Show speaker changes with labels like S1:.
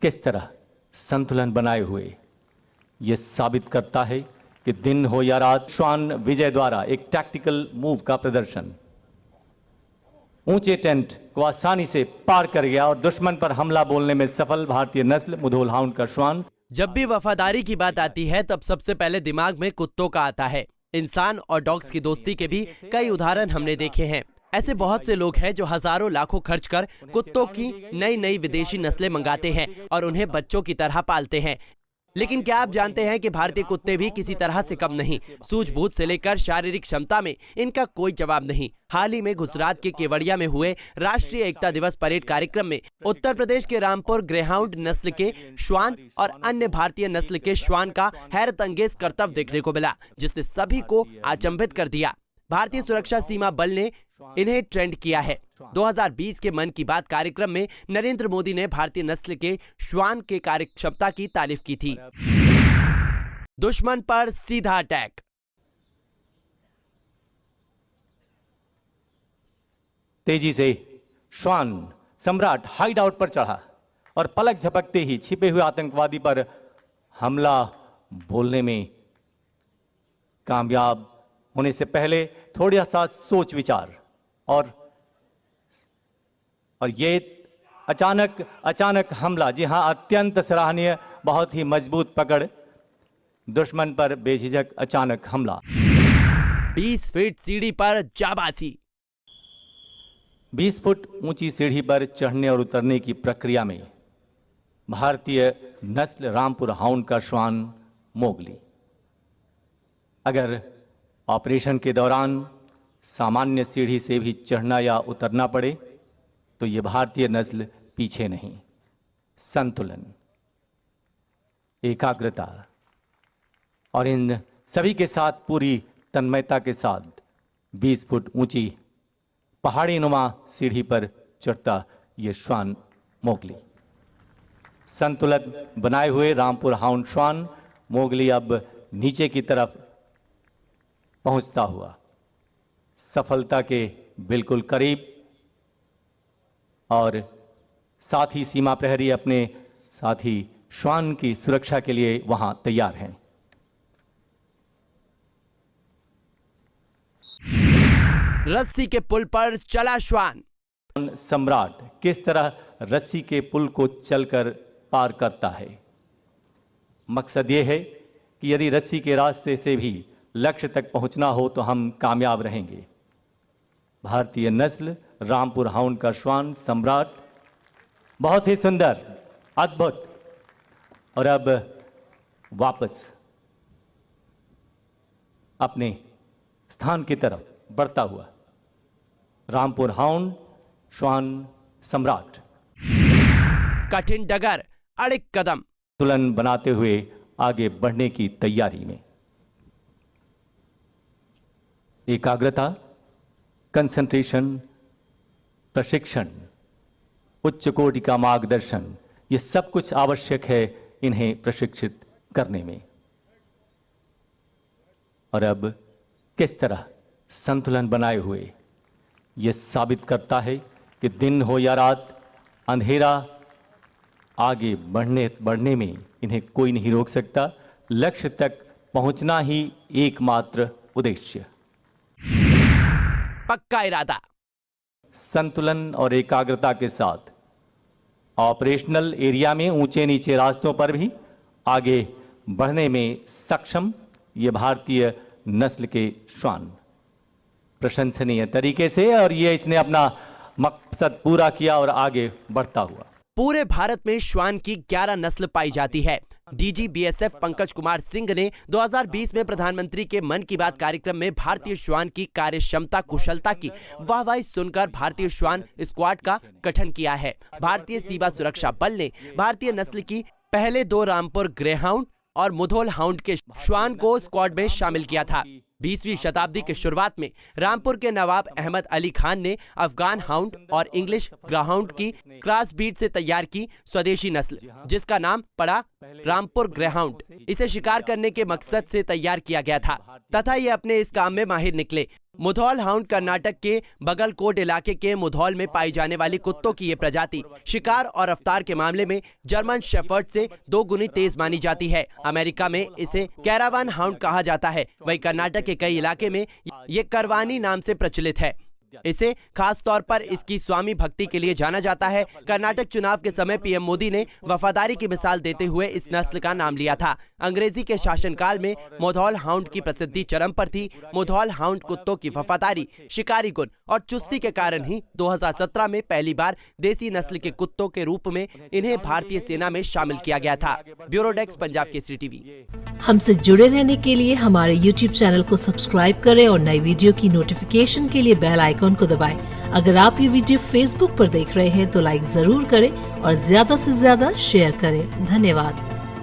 S1: किस तरह संतुलन बनाए हुए ये साबित करता है कि दिन हो या रात, श्वान विजय द्वारा एक टैक्टिकल मूव का प्रदर्शन ऊंचे टेंट को आसानी से पार कर गया और दुश्मन पर हमला बोलने में सफल भारतीय नस्ल मुधोल हाउंड का श्वान।
S2: जब भी वफादारी की बात आती है तब सबसे पहले दिमाग में कुत्तों का आता है। इंसान और डॉग्स की दोस्ती के भी कई उदाहरण हमने देखे हैं। ऐसे बहुत से लोग हैं जो हजारों लाखों खर्च कर कुत्तों की नई नई विदेशी नस्लें मंगाते हैं और उन्हें बच्चों की तरह पालते हैं। लेकिन क्या आप जानते हैं कि भारतीय कुत्ते भी किसी तरह से कम नहीं। सूझबूझ से लेकर शारीरिक क्षमता में इनका कोई जवाब नहीं। हाल ही में गुजरात के केवड़िया में हुए राष्ट्रीय एकता दिवस परेड कार्यक्रम में उत्तर प्रदेश के रामपुर ग्रेहाउंड नस्ल के श्वान और अन्य भारतीय नस्ल के श्वान का हैरत अंगेज करतब देखने को मिला, जिसने सभी को अचंभित कर दिया। भारतीय सुरक्षा सीमा बल ने इन्हें ट्रेंड किया है। 2020 के मन की बात कार्यक्रम में नरेंद्र मोदी ने भारतीय नस्ल के श्वान के कार्यक्षमता की तारीफ की थी। दुश्मन पर सीधा अटैक।
S1: तेजी से श्वान सम्राट हाइड आउट पर चढ़ा और पलक झपकते ही छिपे हुए आतंकवादी पर हमला बोलने में कामयाब होने से पहले थोड़ा सा सोच विचार और ये अचानक हमला, जी हां, अत्यंत सराहनीय, बहुत ही मजबूत पकड़, दुश्मन पर बेझिझक अचानक हमला।
S2: 20 फीट सीढ़ी पर जाबाजी।
S1: 20 फुट ऊंची सीढ़ी पर चढ़ने और उतरने की प्रक्रिया में भारतीय नस्ल रामपुर हाउंड का श्वान मोगली। अगर ऑपरेशन के दौरान सामान्य सीढ़ी से भी चढ़ना या उतरना पड़े तो ये भारतीय नस्ल पीछे नहीं। संतुलन, एकाग्रता और इन सभी के साथ पूरी तन्मयता के साथ 20 फुट ऊंची पहाड़ी नुमा सीढ़ी पर चढ़ता ये श्वान मोगली। संतुलन बनाए हुए रामपुर हाउंड श्वान मोगली अब नीचे की तरफ पहुंचता हुआ सफलता के बिल्कुल करीब, और साथ ही सीमा प्रहरी अपने साथी श्वान की सुरक्षा के लिए वहां तैयार हैं।
S2: रस्सी के पुल पर चला श्वान।
S1: सम्राट किस तरह रस्सी के पुल को चलकर पार करता है। मकसद यह है कि यदि रस्सी के रास्ते से भी लक्ष्य तक पहुंचना हो तो हम कामयाब रहेंगे। भारतीय नस्ल रामपुर हाउंड का श्वान सम्राट बहुत ही सुंदर, अद्भुत, और अब वापस अपने स्थान की तरफ बढ़ता हुआ रामपुर हाउंड श्वान सम्राट
S2: कठिन डगर, अड़िग कदम,
S1: तुलन बनाते हुए आगे बढ़ने की तैयारी में। एकाग्रता, कंसंट्रेशन, प्रशिक्षण, उच्च कोटि का मार्गदर्शन, ये सब कुछ आवश्यक है इन्हें प्रशिक्षित करने में। और अब किस तरह संतुलन बनाए हुए ये साबित करता है कि दिन हो या रात, अंधेरा, आगे बढ़ने में इन्हें कोई नहीं रोक सकता। लक्ष्य तक पहुंचना ही एकमात्र उद्देश्य।
S2: पक्का इरादा।
S1: संतुलन और एकाग्रता के साथ ऑपरेशनल एरिया में ऊंचे नीचे रास्तों पर भी आगे बढ़ने में सक्षम ये भारतीय नस्ल के श्वान प्रशंसनीय तरीके से, और ये इसने अपना मकसद पूरा किया और आगे बढ़ता हुआ।
S2: पूरे भारत में श्वान की 11 नस्ल पाई जाती है। डीजी बीएसएफ पंकज कुमार सिंह ने 2020 में प्रधानमंत्री के मन की बात कार्यक्रम में भारतीय श्वान की कार्य क्षमता कुशलता की वाहवाही सुनकर भारतीय श्वान स्क्वाड का गठन किया है। भारतीय सीमा सुरक्षा बल ने भारतीय नस्ल की पहले 2 रामपुर ग्रेहाउंड और मुधोल हाउंड के श्वान को स्क्वाड में शामिल किया था। 20वीं शताब्दी के शुरुआत में रामपुर के नवाब अहमद अली खान ने अफगान हाउंड और इंग्लिश ग्राहाउंड की क्रॉस बीट से तैयार की स्वदेशी नस्ल, जिसका नाम पड़ा रामपुर ग्रेहाउंड। इसे शिकार करने के मकसद से तैयार किया गया था तथा ये अपने इस काम में माहिर निकले। मुधौल हाउंड कर्नाटक के बगलकोट इलाके के मुधौल में पाई जाने वाली कुत्तों की ये प्रजाति शिकार और रफ्तार के मामले में जर्मन शेफर्ड से 2 गुनी तेज मानी जाती है। अमेरिका में इसे कैरावान हाउंड कहा जाता है, वहीं कर्नाटक के कई इलाके में ये करवानी नाम से प्रचलित है। इसे खास तौर पर इसकी स्वामी भक्ति के लिए जाना जाता है। कर्नाटक चुनाव के समय पीएम मोदी ने वफादारी की मिसाल देते हुए इस नस्ल का नाम लिया था। अंग्रेजी के शासनकाल में मुधौल हाउंड की प्रसिद्धि चरम पर थी। मुधौल हाउंड कुत्तों की वफादारी, शिकारी गुण और चुस्ती के कारण ही 2017 में पहली बार देसी नस्ल के कुत्तों के रूप में इन्हें भारतीय सेना में शामिल किया गया था। Bureau desk, Punjab Kesari TV.
S3: हमसे जुड़े रहने के लिए हमारे YouTube चैनल को सब्सक्राइब करें और नई वीडियो की नोटिफिकेशन के लिए बेल आइकॉन को दबाएं। अगर आप ये वीडियो Facebook पर देख रहे हैं तो लाइक जरूर करें और ज्यादा से ज्यादा शेयर करें। धन्यवाद।